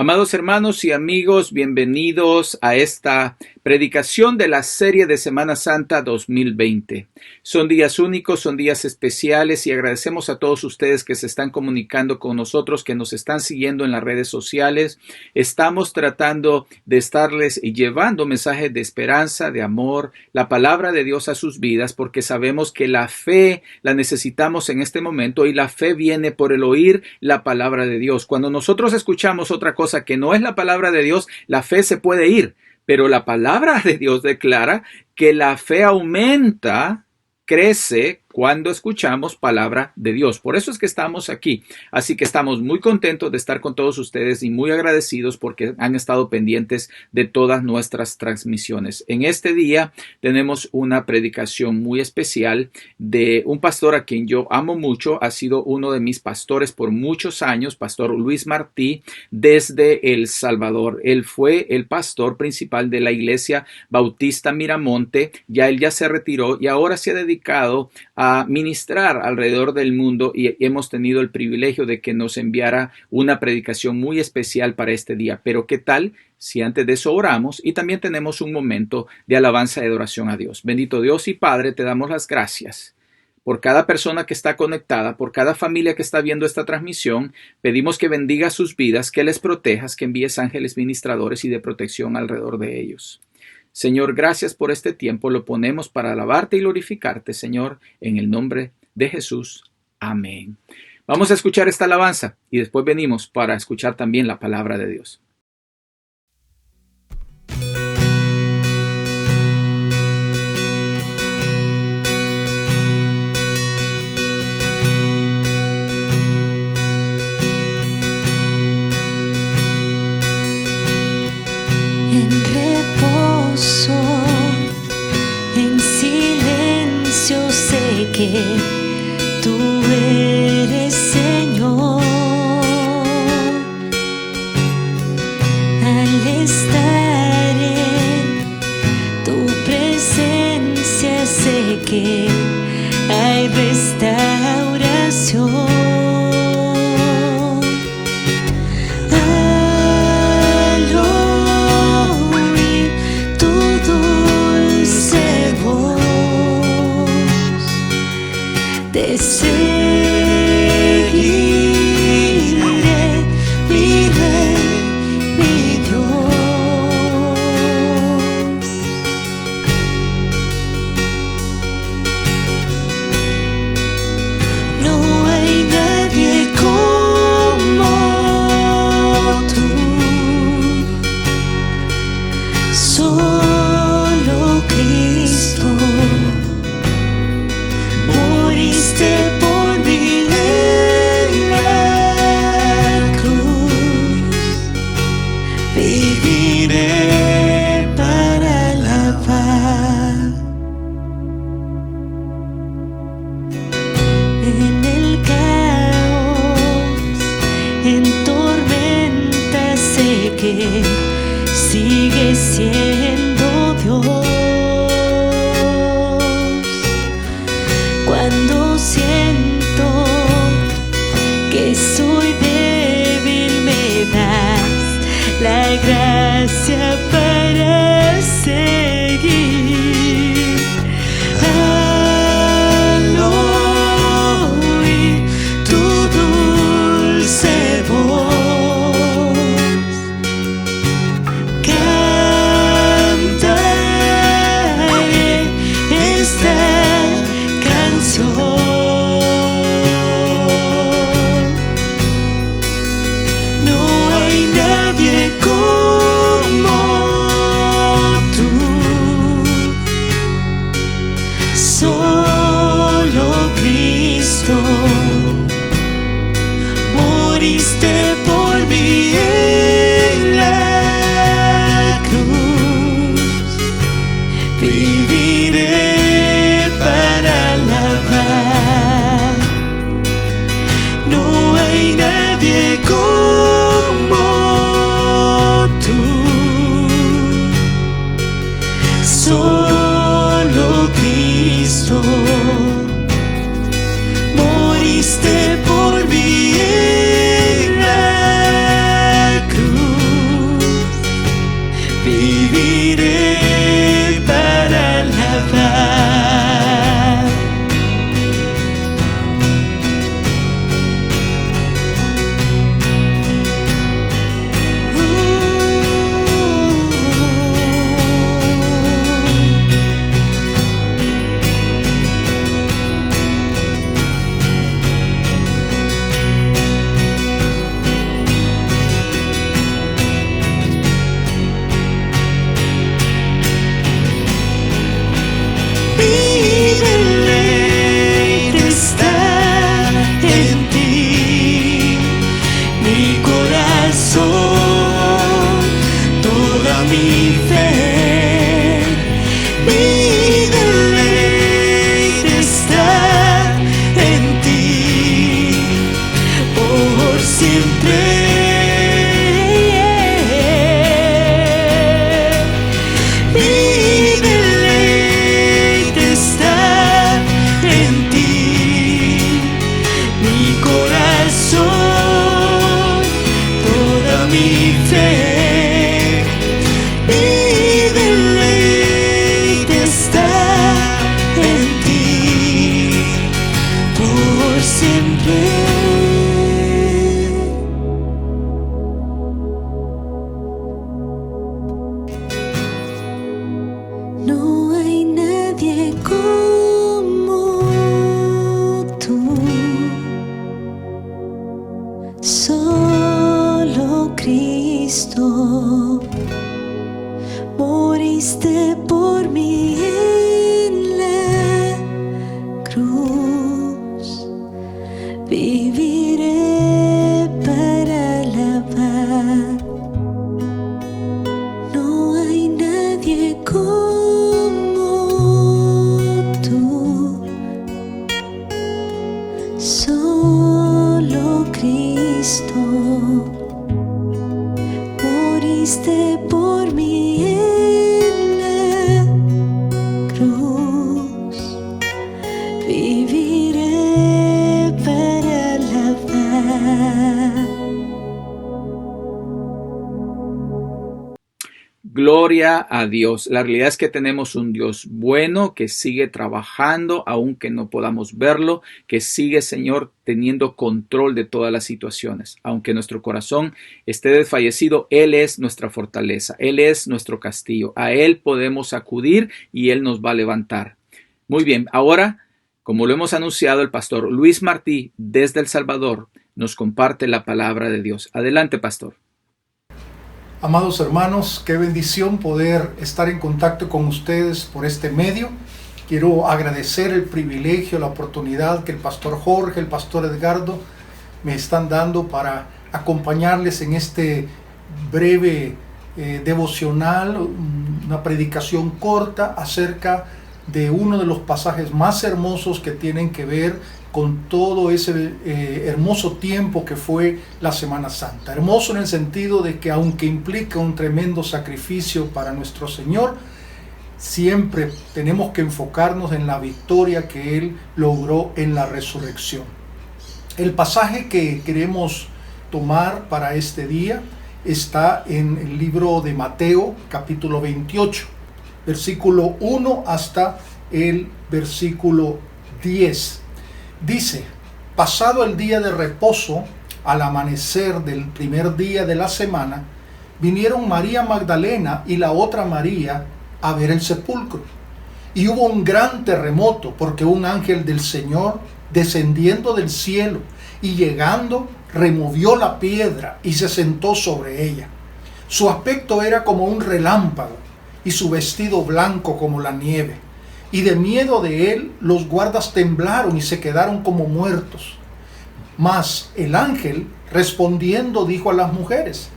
Amados hermanos y amigos, bienvenidos a esta predicación de la serie de Semana Santa 2020. Son días únicos, son días especiales y agradecemos a todos ustedes que se están comunicando con nosotros, que nos están siguiendo en las redes sociales. Estamos tratando de estarles llevando mensajes de esperanza, de amor, la palabra de Dios a sus vidas, porque sabemos que la fe la necesitamos en este momento y la fe viene por el oír la palabra de Dios. Cuando nosotros escuchamos otra cosa que no es la palabra de Dios, la fe se puede ir, pero la palabra de Dios declara que la fe aumenta, crece cuando escuchamos palabra de Dios. Por eso es que estamos aquí. Así que estamos muy contentos de estar con todos ustedes y muy agradecidos porque han estado pendientes de todas nuestras transmisiones. En este día tenemos una predicación muy especial de un pastor a quien yo amo mucho. Ha sido uno de mis pastores por muchos años, Pastor Luis Martí, desde El Salvador. Él fue el pastor principal de la Iglesia Bautista Miramonte. Él ya se retiró y ahora se ha dedicado a ministrar alrededor del mundo y hemos tenido el privilegio de que nos enviara una predicación muy especial para este día. Pero ¿qué tal si antes de eso oramos y también tenemos un momento de alabanza y adoración a Dios? Bendito Dios y Padre, te damos las gracias por cada persona que está conectada, por cada familia que está viendo esta transmisión. Pedimos que bendiga sus vidas, que les protejas, que envíes ángeles ministradores y de protección alrededor de ellos. Señor, gracias por este tiempo. Lo ponemos para alabarte y glorificarte, Señor, en el nombre de Jesús. Amén. Vamos a escuchar esta alabanza y después venimos para escuchar también la palabra de Dios. En silencio sé que tú eres Señor. Al estar en tu presencia sé que hay restauración. Te seguiré, mi Rey, mi Dios. No hay nadie como tú, solo Cristo. Moriste por mí en la cruz, viviré para alabar. En el caos, en tormenta sé que sigues siendo Dios. Cuando siento que soy débil, me das la gracia para seguir. Al oír tu dulce voz, cantaré esta canción. No hay nadie como tú, solo Cristo. Moriste por mí en la cruz, viviré para alabar. No hay nadie como tú, solo Cristo. Moriste por mí en la cruz. mi fe. Mi deleite está en ti por siempre. Mi deleite está en ti, mi corazón, toda mi fe. Mi deleite está en ti por siempre. No hay nadie como tú, solo Cristo, moriste por mí en la cruz, viviré para alabar. No hay nadie como tú, solo Cristo, moriste por mí en la cruz, viviré para alabar. Gloria a Dios. La realidad es que tenemos un Dios bueno que sigue trabajando, aunque no podamos verlo, que sigue, Señor, teniendo control de todas las situaciones. Aunque nuestro corazón esté desfallecido, Él es nuestra fortaleza, Él es nuestro castillo. A Él podemos acudir y Él nos va a levantar. Muy bien, ahora, como lo hemos anunciado, el pastor Luis Martí, desde El Salvador, nos comparte la palabra de Dios. Adelante, pastor. Amados hermanos, qué bendición poder estar en contacto con ustedes por este medio. Quiero agradecer el privilegio, la oportunidad que el pastor Jorge, el pastor Edgardo me están dando para acompañarles en este breve devocional, una predicación corta acerca de uno de los pasajes más hermosos que tienen que ver con todo ese hermoso tiempo que fue la Semana Santa. Hermoso en el sentido de que aunque implica un tremendo sacrificio para nuestro Señor, siempre tenemos que enfocarnos en la victoria que Él logró en la resurrección. El pasaje que queremos tomar para este día está en el libro de Mateo, capítulo 28, versículo 1 hasta el versículo 10. Dice: pasado el día de reposo, al amanecer del primer día de la semana, vinieron María Magdalena y la otra María a ver el sepulcro. Y hubo un gran terremoto, porque un ángel del Señor, descendiendo del cielo y llegando, removió la piedra y se sentó sobre ella. Su aspecto era como un relámpago y su vestido blanco como la nieve. Y de miedo de él, los guardas temblaron y se quedaron como muertos. Mas el ángel, respondiendo, dijo a las mujeres: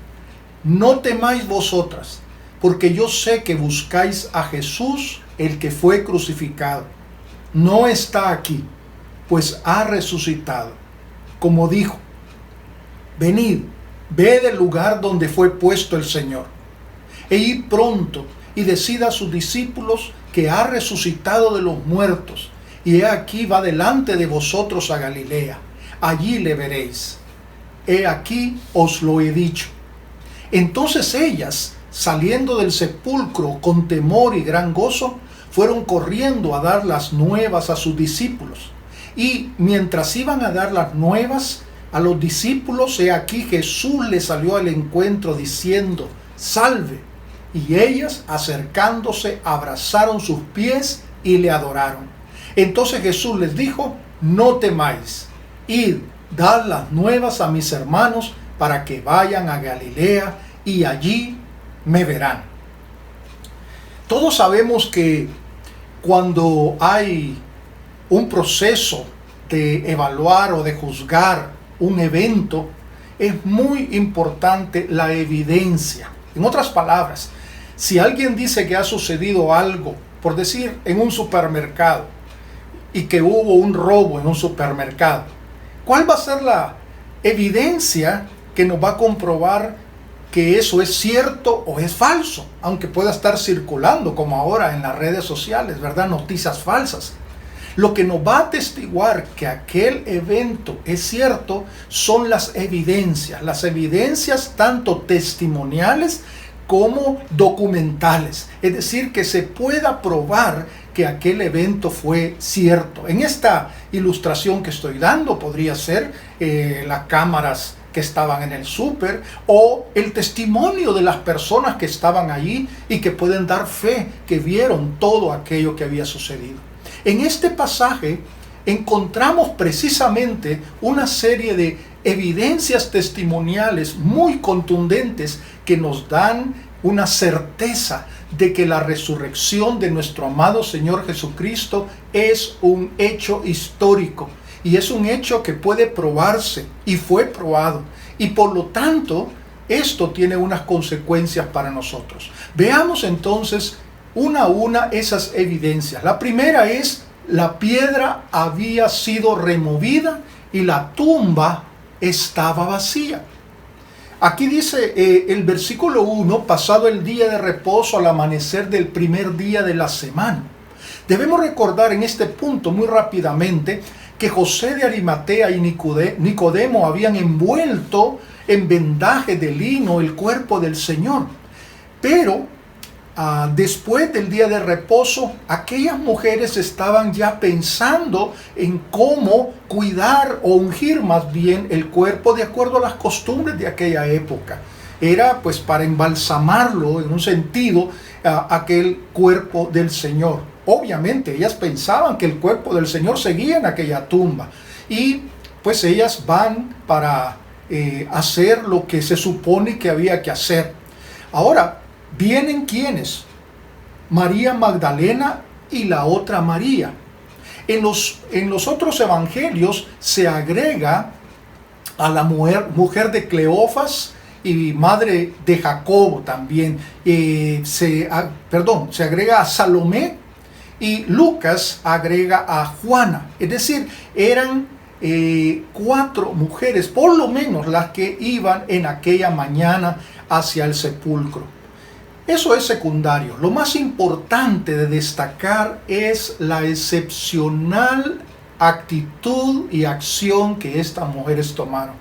no temáis vosotras, porque yo sé que buscáis a Jesús, el que fue crucificado. No está aquí, pues ha resucitado, como dijo. Venid, ved el lugar donde fue puesto el Señor, e id pronto y decid a sus discípulos que ha resucitado de los muertos, y he aquí va delante de vosotros a Galilea, allí le veréis. He aquí os lo he dicho. Entonces ellas, saliendo del sepulcro con temor y gran gozo, fueron corriendo a dar las nuevas a sus discípulos. Y mientras iban a dar las nuevas a los discípulos, he aquí Jesús les salió al encuentro diciendo: salve. Y ellas, acercándose, abrazaron sus pies y le adoraron. Entonces Jesús les dijo: no temáis, id, dad las nuevas a mis hermanos para que vayan a Galilea y allí me verán. Todos sabemos que cuando hay un proceso de evaluar o de juzgar un evento, es muy importante la evidencia. En otras palabras, Si alguien dice que ha sucedido algo, por decir, en un supermercado, y que hubo un robo en un supermercado, ¿cuál va a ser la evidencia que nos va a comprobar que eso es cierto o es falso? Aunque pueda estar circulando, como ahora en las redes sociales, ¿verdad? Noticias falsas. Lo que nos va a atestiguar que aquel evento es cierto son las evidencias tanto testimoniales como documentales. Es decir, que se pueda probar que aquel evento fue cierto. En esta ilustración que estoy dando podría ser las cámaras que estaban en el súper o el testimonio de las personas que estaban allí y que pueden dar fe que vieron todo aquello que había sucedido. En este pasaje encontramos precisamente una serie de evidencias testimoniales muy contundentes que nos dan una certeza de que la resurrección de nuestro amado Señor Jesucristo es un hecho histórico y es un hecho que puede probarse y fue probado, y por lo tanto esto tiene unas consecuencias para nosotros. Veamos entonces una a una esas evidencias. La primera es: la piedra había sido removida y la tumba estaba vacía. Aquí dice el versículo 1, pasado el día de reposo al amanecer del primer día de la semana. Debemos recordar en este punto muy rápidamente que José de Arimatea y Nicodemo habían envuelto en vendaje de lino el cuerpo del Señor. Pero después del día de reposo, aquellas mujeres estaban ya pensando en cómo cuidar o ungir más bien el cuerpo de acuerdo a las costumbres de aquella época. Era pues para embalsamarlo en un sentido aquel cuerpo del Señor. Obviamente ellas pensaban que el cuerpo del Señor seguía en aquella tumba y pues ellas van para hacer lo que se supone que había que hacer. Ahora, ¿vienen quiénes? María Magdalena y la otra María. En los otros evangelios se agrega a la mujer de Cleofas y madre de Jacobo también. Se agrega a Salomé, y Lucas agrega a Juana. Es decir, eran 4 mujeres, por lo menos, las que iban en aquella mañana hacia el sepulcro. Eso es secundario. Lo más importante de destacar es la excepcional actitud y acción que estas mujeres tomaron.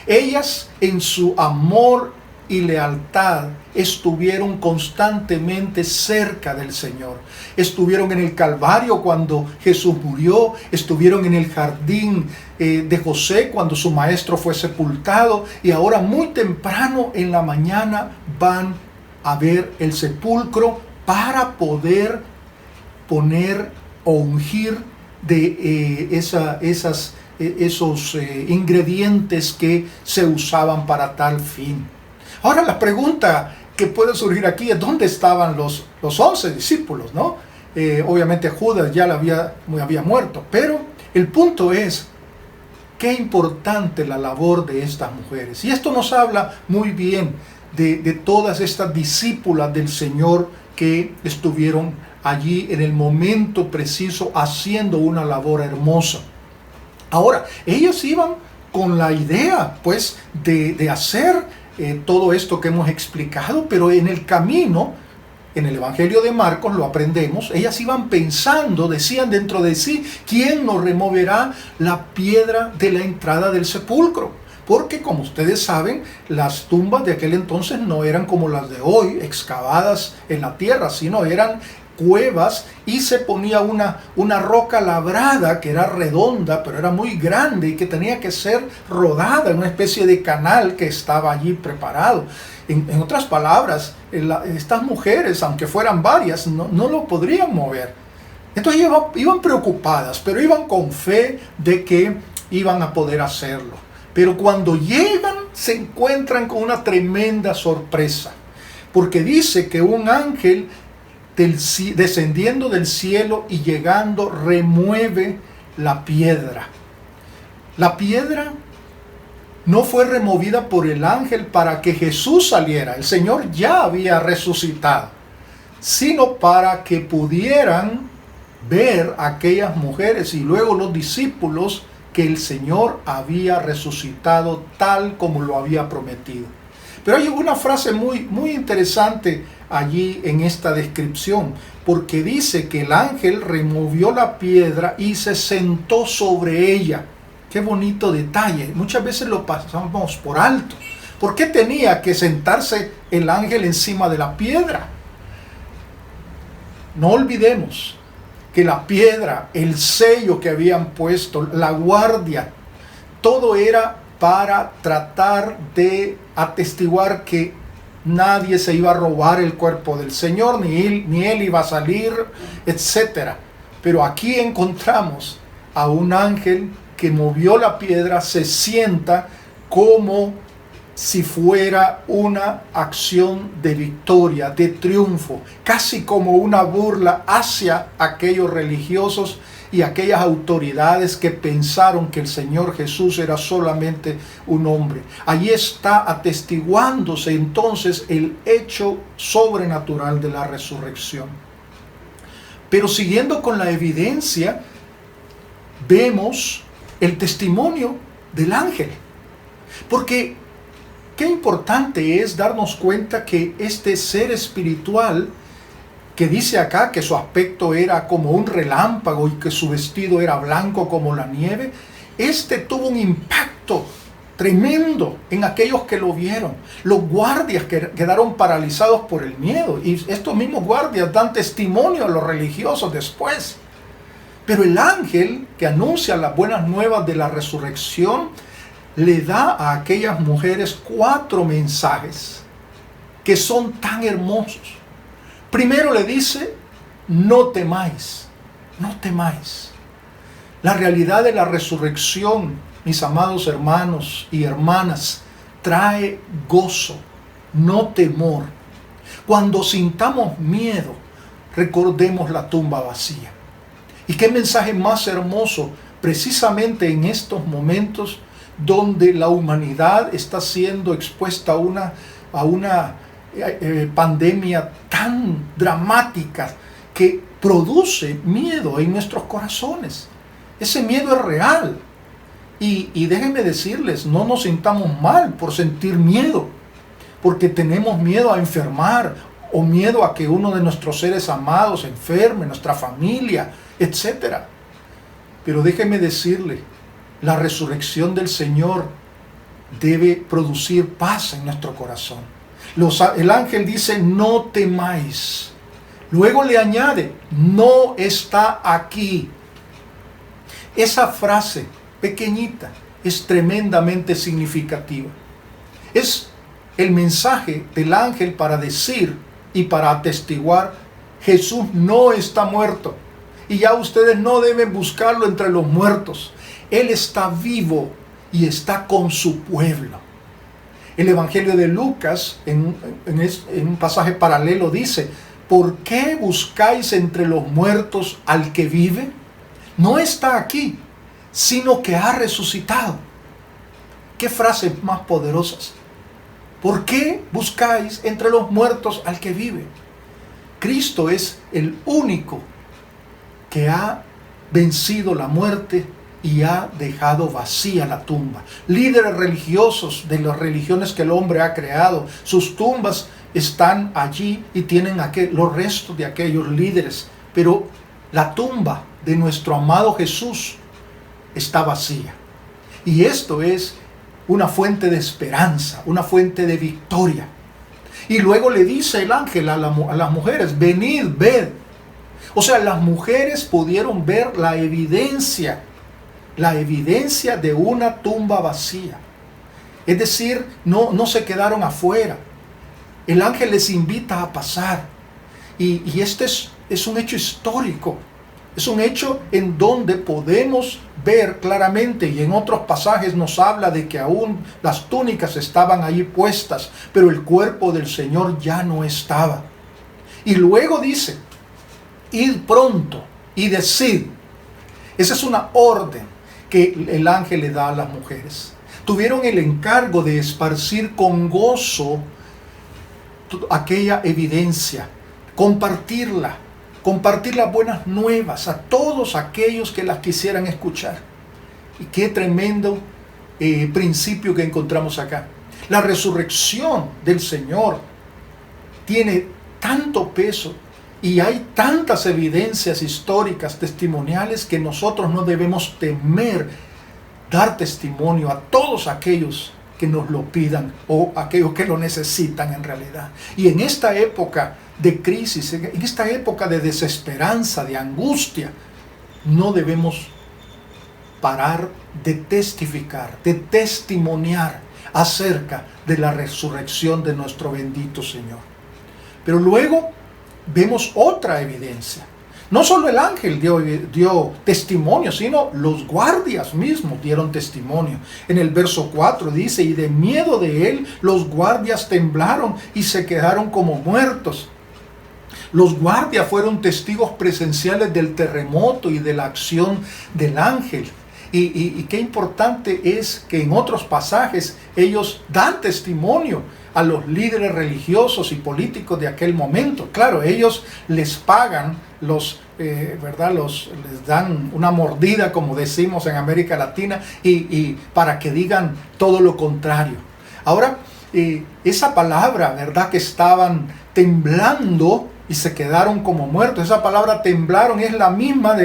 Ellas, en su amor y lealtad, estuvieron constantemente cerca del Señor. Estuvieron en el Calvario cuando Jesús murió, estuvieron en el jardín de José cuando su maestro fue sepultado, y ahora muy temprano en la mañana van a ver el sepulcro para poder poner o ungir de esos ingredientes que se usaban para tal fin. Ahora la pregunta que puede surgir aquí es: ¿dónde estaban los 11 discípulos? ¿No? Obviamente Judas ya había muerto, pero el punto es qué importante la labor de estas mujeres. Y esto nos habla muy bien de todas estas discípulas del Señor que estuvieron allí en el momento preciso haciendo una labor hermosa. Ahora, ellos iban con la idea pues de hacer todo esto que hemos explicado, pero en el camino, en el Evangelio de Marcos lo aprendemos, ellas iban pensando, decían dentro de sí: ¿quién nos removerá la piedra de la entrada del sepulcro? Porque, como ustedes saben, las tumbas de aquel entonces no eran como las de hoy, excavadas en la tierra, sino eran cuevas, y se ponía una roca labrada que era redonda, pero era muy grande y que tenía que ser rodada en una especie de canal que estaba allí preparado. En otras palabras, estas mujeres, aunque fueran varias, no lo podrían mover. Entonces iban preocupadas, pero iban con fe de que iban a poder hacerlo. Pero cuando llegan, se encuentran con una tremenda sorpresa, porque dice que un ángel descendiendo del cielo y llegando remueve la piedra. La piedra no fue removida por el ángel para que Jesús saliera. El Señor ya había resucitado, sino para que pudieran ver a aquellas mujeres y luego los discípulos que el Señor había resucitado tal como lo había prometido. Pero hay una frase muy interesante allí en esta descripción, porque dice que el ángel removió la piedra y se sentó sobre ella. Qué bonito detalle. Muchas veces lo pasamos por alto. ¿Por qué tenía que sentarse el ángel encima de la piedra? No olvidemos que la piedra, el sello que habían puesto, la guardia, todo era para tratar de atestiguar que nadie se iba a robar el cuerpo del Señor, ni él iba a salir, etc. Pero aquí encontramos a un ángel que movió la piedra, se sienta como si fuera una acción de victoria, de triunfo, casi como una burla hacia aquellos religiosos y aquellas autoridades que pensaron que el Señor Jesús era solamente un hombre. Allí está atestiguándose entonces el hecho sobrenatural de la resurrección. Pero siguiendo con la evidencia, vemos el testimonio del ángel. Porque qué importante es darnos cuenta que este ser espiritual, que dice acá que su aspecto era como un relámpago y que su vestido era blanco como la nieve, tuvo un impacto tremendo en aquellos que lo vieron. Los guardias que quedaron paralizados por el miedo, y estos mismos guardias dan testimonio a los religiosos después. Pero el ángel que anuncia las buenas nuevas de la resurrección le da a aquellas mujeres 4 mensajes que son tan hermosos. Primero le dice, no temáis, no temáis. La realidad de la resurrección, mis amados hermanos y hermanas, trae gozo, no temor. Cuando sintamos miedo, recordemos la tumba vacía. Y qué mensaje más hermoso, precisamente en estos momentos donde la humanidad está siendo expuesta a una pandemia tan dramática que produce miedo en nuestros corazones. Ese miedo es real. Y déjenme decirles, no nos sintamos mal por sentir miedo, porque tenemos miedo a enfermar o miedo a que uno de nuestros seres amados enferme, nuestra familia, etc. Pero déjenme decirle, la resurrección del Señor debe producir paz en nuestro corazón. El ángel dice, no temáis. Luego le añade, no está aquí. Esa frase pequeñita es tremendamente significativa. Es el mensaje del ángel para decir y para atestiguar, Jesús no está muerto. Y ya ustedes no deben buscarlo entre los muertos. Él está vivo y está con su pueblo. El Evangelio de Lucas, en un pasaje paralelo, dice, ¿por qué buscáis entre los muertos al que vive? No está aquí, sino que ha resucitado. ¿Qué frases más poderosas? ¿Por qué buscáis entre los muertos al que vive? Cristo es el único que ha vencido la muerte y ha dejado vacía la tumba. Líderes religiosos de las religiones que el hombre ha creado, sus tumbas están allí y tienen los restos de aquellos líderes. Pero la tumba de nuestro amado Jesús está vacía. Y esto es una fuente de esperanza, una fuente de victoria. Y luego le dice el ángel a las mujeres, venid, ved. O sea, las mujeres pudieron ver la evidencia de una tumba vacía. Es decir, no se quedaron afuera. El ángel les invita a pasar. Y este es un hecho histórico. Es un hecho en donde podemos ver claramente, y en otros pasajes nos habla de que aún las túnicas estaban allí puestas, pero el cuerpo del Señor ya no estaba. Y luego dice, id pronto y decid. Esa es una orden que el ángel le da a las mujeres. tuvieron el encargo de esparcir con gozo aquella evidencia, compartir las buenas nuevas a todos aquellos que las quisieran escuchar. Y qué tremendo principio que encontramos acá. La resurrección del Señor tiene tanto peso y hay tantas evidencias históricas, testimoniales, que nosotros no debemos temer dar testimonio a todos aquellos que nos lo pidan o aquellos que lo necesitan en realidad. Y en esta época de crisis, en esta época de desesperanza, de angustia, no debemos parar de testificar, de testimoniar acerca de la resurrección de nuestro bendito Señor. Pero luego vemos otra evidencia. No solo el ángel dio testimonio, sino los guardias mismos dieron testimonio. En el verso 4 dice: y de miedo de él los guardias temblaron y se quedaron como muertos. Los guardias fueron testigos presenciales del terremoto y de la acción del ángel. Y qué importante es que en otros pasajes ellos dan testimonio a los líderes religiosos y políticos de aquel momento. Claro, ellos les pagan, les dan una mordida, como decimos en América Latina, y para que digan todo lo contrario. Ahora, esa palabra, ¿verdad?, que estaban temblando y se quedaron como muertos, esa palabra temblaron es la misma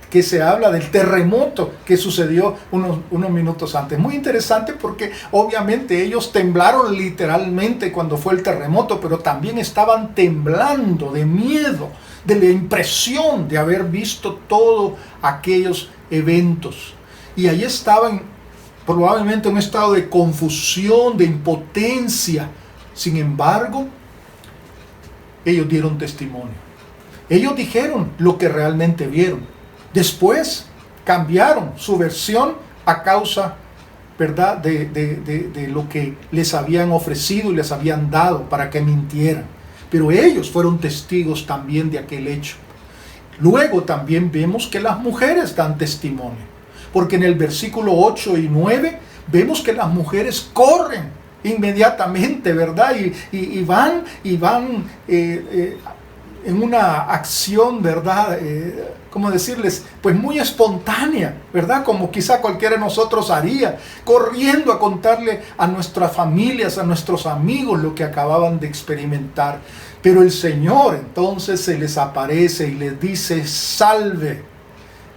que se habla del terremoto que sucedió unos minutos antes. Muy interesante, porque obviamente ellos temblaron literalmente cuando fue el terremoto, pero también estaban temblando de miedo, de la impresión de haber visto todos aquellos eventos. Y ahí estaban probablemente en un estado de confusión, de impotencia. Sin embargo, ellos dieron testimonio. Ellos dijeron lo que realmente vieron. Después cambiaron su versión a causa, ¿verdad?, de lo que les habían ofrecido y les habían dado para que mintieran. Pero ellos fueron testigos también de aquel hecho. Luego también vemos que las mujeres dan testimonio, porque en el versículo 8 y 9 vemos que las mujeres corren inmediatamente, ¿verdad? Y van en una acción, ¿verdad?, ¿cómo decirles? Pues muy espontánea, ¿verdad? Como quizá cualquiera de nosotros haría, corriendo a contarle a nuestras familias, a nuestros amigos lo que acababan de experimentar. Pero el Señor entonces se les aparece y les dice: salve,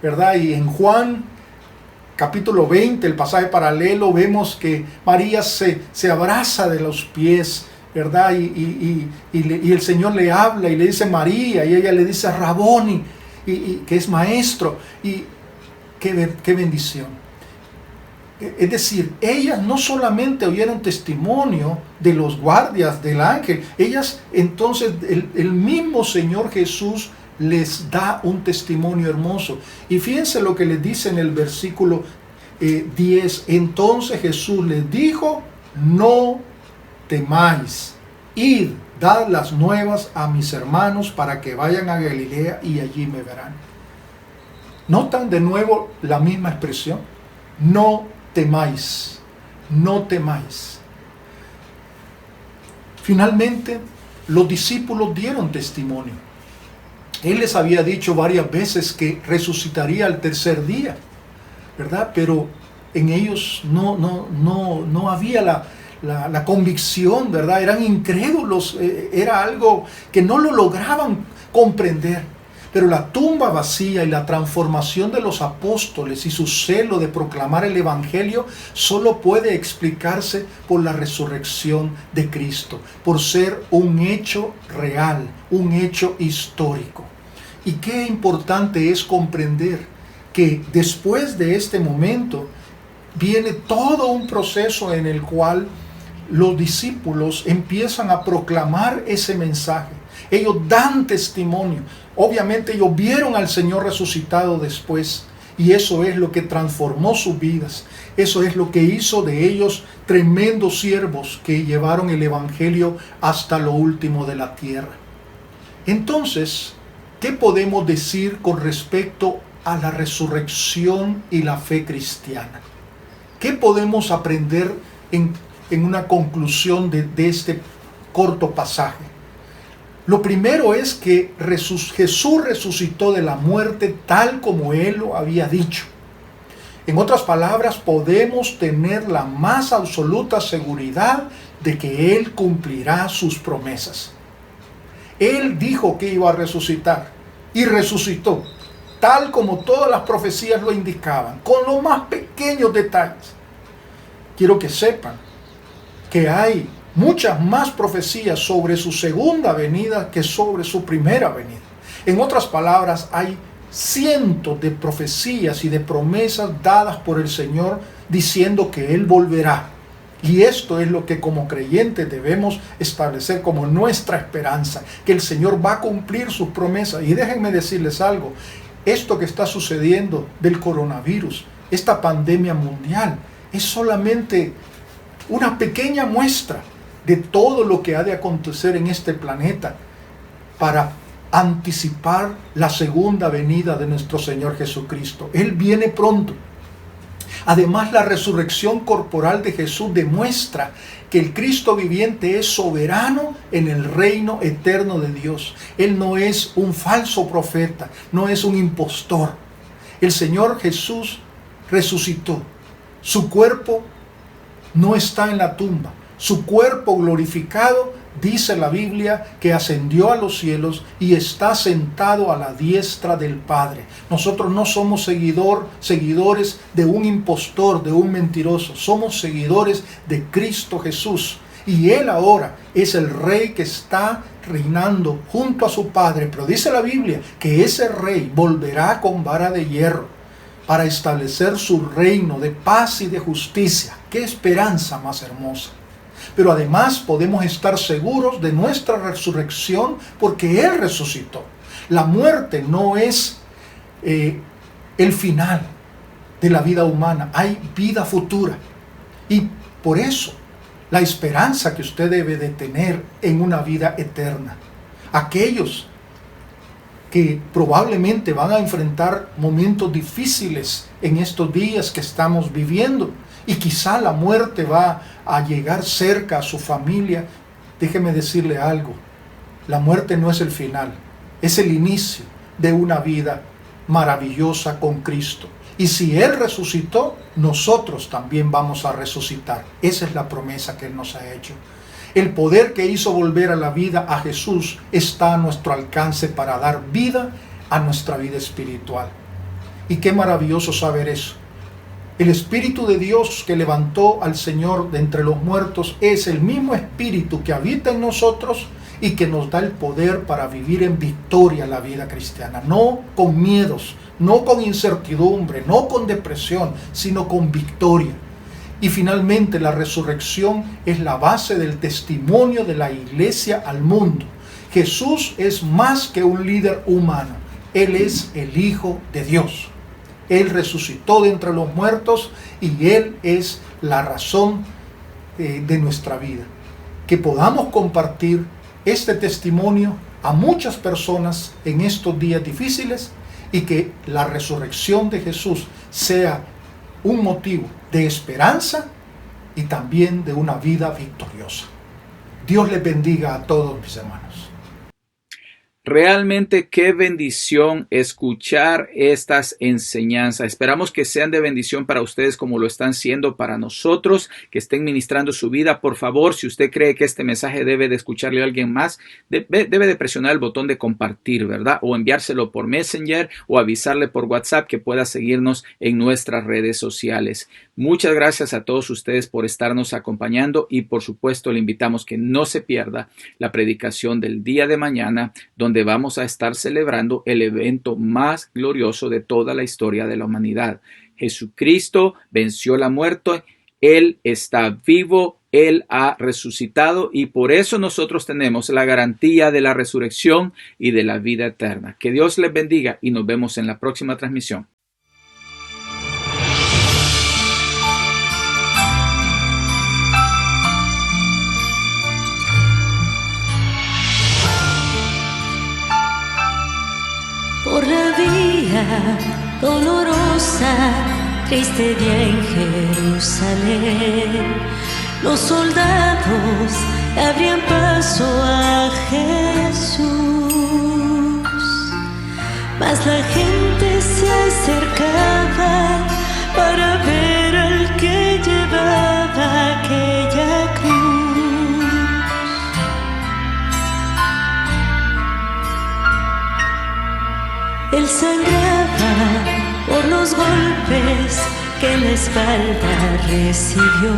¿verdad? Y en Juan capítulo 20, el pasaje paralelo, vemos que María se abraza de los pies, ¿verdad? Y el Señor le habla y le dice María, y ella le dice Raboni, que es maestro. Y qué bendición. Es decir, ellas no solamente oyeron testimonio de los guardias del ángel, ellas entonces, el mismo Señor Jesús les da un testimonio hermoso. Y fíjense lo que les dice en el versículo 10. Entonces Jesús les dijo: no temáis, id, dad las nuevas a mis hermanos para que vayan a Galilea y allí me verán. ¿Notan de nuevo la misma expresión? No temáis, no temáis. Finalmente, los discípulos dieron testimonio. Él les había dicho varias veces que resucitaría al tercer día, ¿verdad? Pero en ellos no había la convicción, ¿verdad? Eran incrédulos, era algo que no lo lograban comprender. Pero la tumba vacía y la transformación de los apóstoles y su celo de proclamar el Evangelio solo puede explicarse por la resurrección de Cristo, por ser un hecho real, un hecho histórico. Y qué importante es comprender que después de este momento viene todo un proceso en el cual los discípulos empiezan a proclamar ese mensaje. Ellos dan testimonio. Obviamente ellos vieron al Señor resucitado después, y eso es lo que transformó sus vidas. Eso es lo que hizo de ellos tremendos siervos que llevaron el Evangelio hasta lo último de la tierra. Entonces, ¿qué podemos decir con respecto a la resurrección y la fe cristiana? ¿Qué podemos aprender en una conclusión de este corto pasaje? Lo primero es que Jesús resucitó de la muerte tal como Él lo había dicho. En otras palabras, podemos tener la más absoluta seguridad de que Él cumplirá sus promesas. Él dijo que iba a resucitar y resucitó, tal como todas las profecías lo indicaban, con los más pequeños detalles. Quiero que sepan que hay muchas más profecías sobre su segunda venida que sobre su primera venida. En otras palabras, hay cientos de profecías y de promesas dadas por el Señor diciendo que Él volverá. Y esto es lo que como creyentes debemos establecer como nuestra esperanza, que el Señor va a cumplir sus promesas. Y déjenme decirles algo, esto que está sucediendo del coronavirus, esta pandemia mundial, es solamente una pequeña muestra de todo lo que ha de acontecer en este planeta para anticipar la segunda venida de nuestro Señor Jesucristo. Él viene pronto. Además, la resurrección corporal de Jesús demuestra que el Cristo viviente es soberano en el reino eterno de Dios. Él no es un falso profeta, no es un impostor. El Señor Jesús resucitó. Su cuerpo no está en la tumba. Su cuerpo glorificado, dice la Biblia, que ascendió a los cielos y está sentado a la diestra del Padre. Nosotros no somos seguidores de un impostor, de un mentiroso. Somos seguidores de Cristo Jesús. Y Él ahora es el Rey que está reinando junto a su Padre. Pero dice la Biblia que ese Rey volverá con vara de hierro para establecer su reino de paz y de justicia. ¡Qué esperanza más hermosa! Pero además podemos estar seguros de nuestra resurrección porque Él resucitó. La muerte no es el final de la vida humana. Hay vida futura. Y por eso la esperanza que usted debe de tener en una vida eterna. Aquellos que probablemente van a enfrentar momentos difíciles en estos días que estamos viviendo y quizá la muerte va a llegar cerca a su familia, déjeme decirle algo, la muerte no es el final, es el inicio de una vida maravillosa con Cristo. Y si Él resucitó, nosotros también vamos a resucitar. Esa es la promesa que Él nos ha hecho. El poder que hizo volver a la vida a Jesús está a nuestro alcance para dar vida a nuestra vida espiritual. Y qué maravilloso saber eso. El Espíritu de Dios que levantó al Señor de entre los muertos es el mismo Espíritu que habita en nosotros y que nos da el poder para vivir en victoria la vida cristiana. No con miedos, no con incertidumbre, no con depresión, sino con victoria. Y finalmente la resurrección es la base del testimonio de la iglesia al mundo. Jesús es más que un líder humano. Él es el Hijo de Dios. Él resucitó de entre los muertos y Él es la razón de nuestra vida. Que podamos compartir este testimonio a muchas personas en estos días difíciles y que la resurrección de Jesús sea un motivo de esperanza y también de una vida victoriosa. Dios les bendiga a todos mis hermanos. Realmente qué bendición escuchar estas enseñanzas. Esperamos que sean de bendición para ustedes como lo están siendo para nosotros, que estén ministrando su vida. Por favor, si usted cree que este mensaje debe de escucharle a alguien más, debe de presionar el botón de compartir, ¿verdad? O enviárselo por Messenger o avisarle por WhatsApp que pueda seguirnos en nuestras redes sociales. Muchas gracias a todos ustedes por estarnos acompañando y por supuesto le invitamos que no se pierda la predicación del día de mañana, donde vamos a estar celebrando el evento más glorioso de toda la historia de la humanidad. Jesucristo venció la muerte, Él está vivo, Él ha resucitado y por eso nosotros tenemos la garantía de la resurrección y de la vida eterna. Que Dios les bendiga y nos vemos en la próxima transmisión. Por la vía dolorosa triste día en Jerusalén. Los soldados abrían paso a Jesús, mas la gente se acercaba para ver al que llevaba aquella cruz. Él sangraba por los golpes que en la espalda recibió.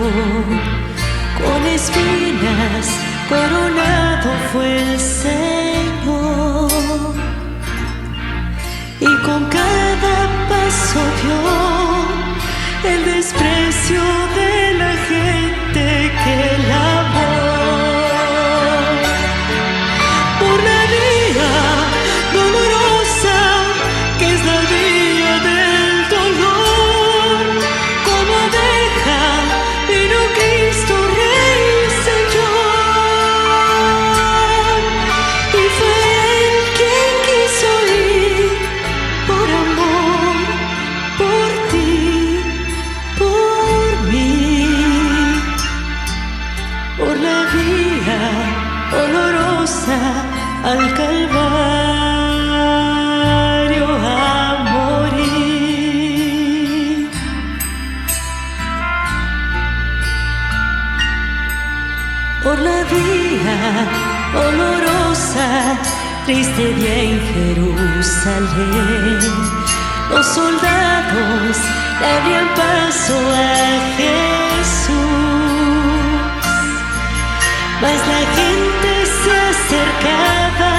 Con espinas coronado fue el Señor, y con cada paso vio el desprecio de la gente que la amó. Por la vía dolorosa que es la vía del dolor, como oveja vino Cristo Rey Señor, y fue Él quien quiso ir por amor, por ti, por mí, por la vía dolorosa al Calvario a morir. Por la vía dolorosa, triste día en Jerusalén, los soldados le abrían paso a Jesús, mas la gente se acercaba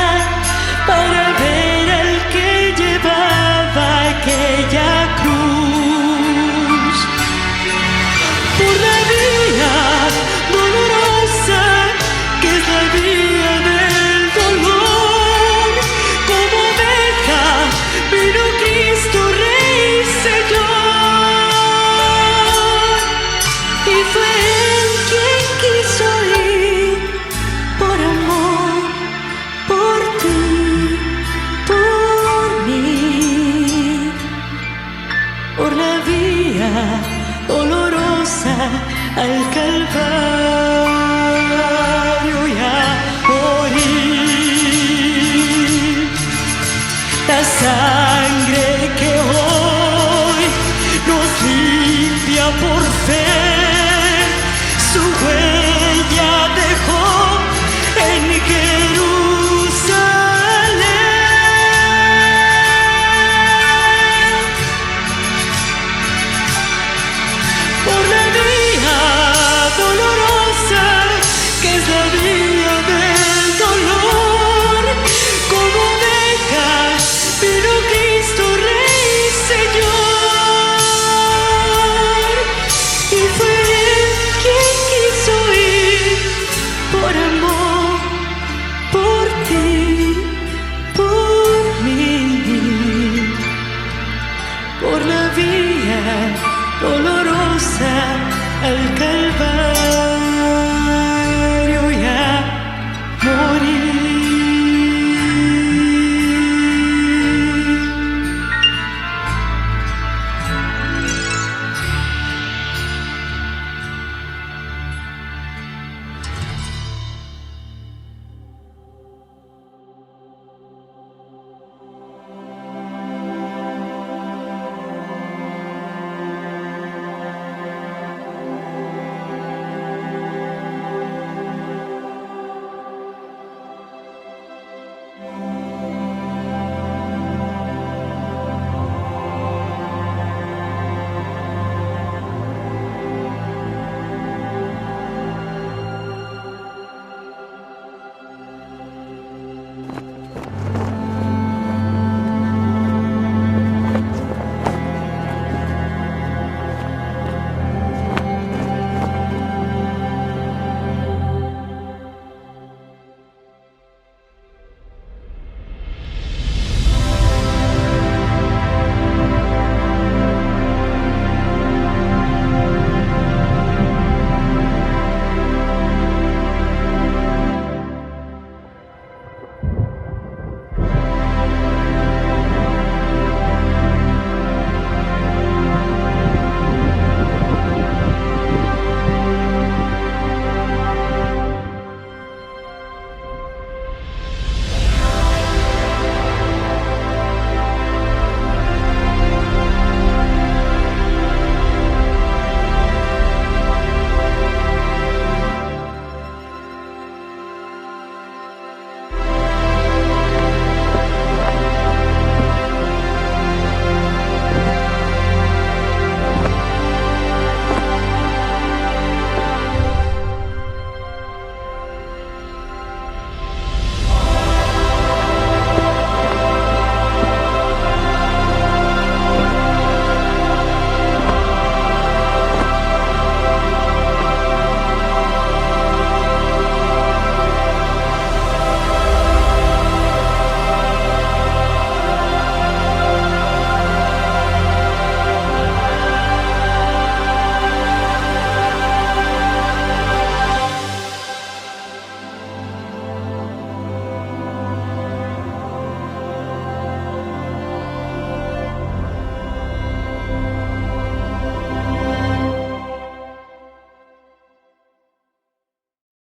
para ver al que llevaba aquella cruz. Por la vía dolorosa que es la vía del dolor, como oveja vino Cristo Rey Señor, y fue Él quien quiso ir por amor, por ti, por mí, por la vía dolorosa al Calvario y a morir. La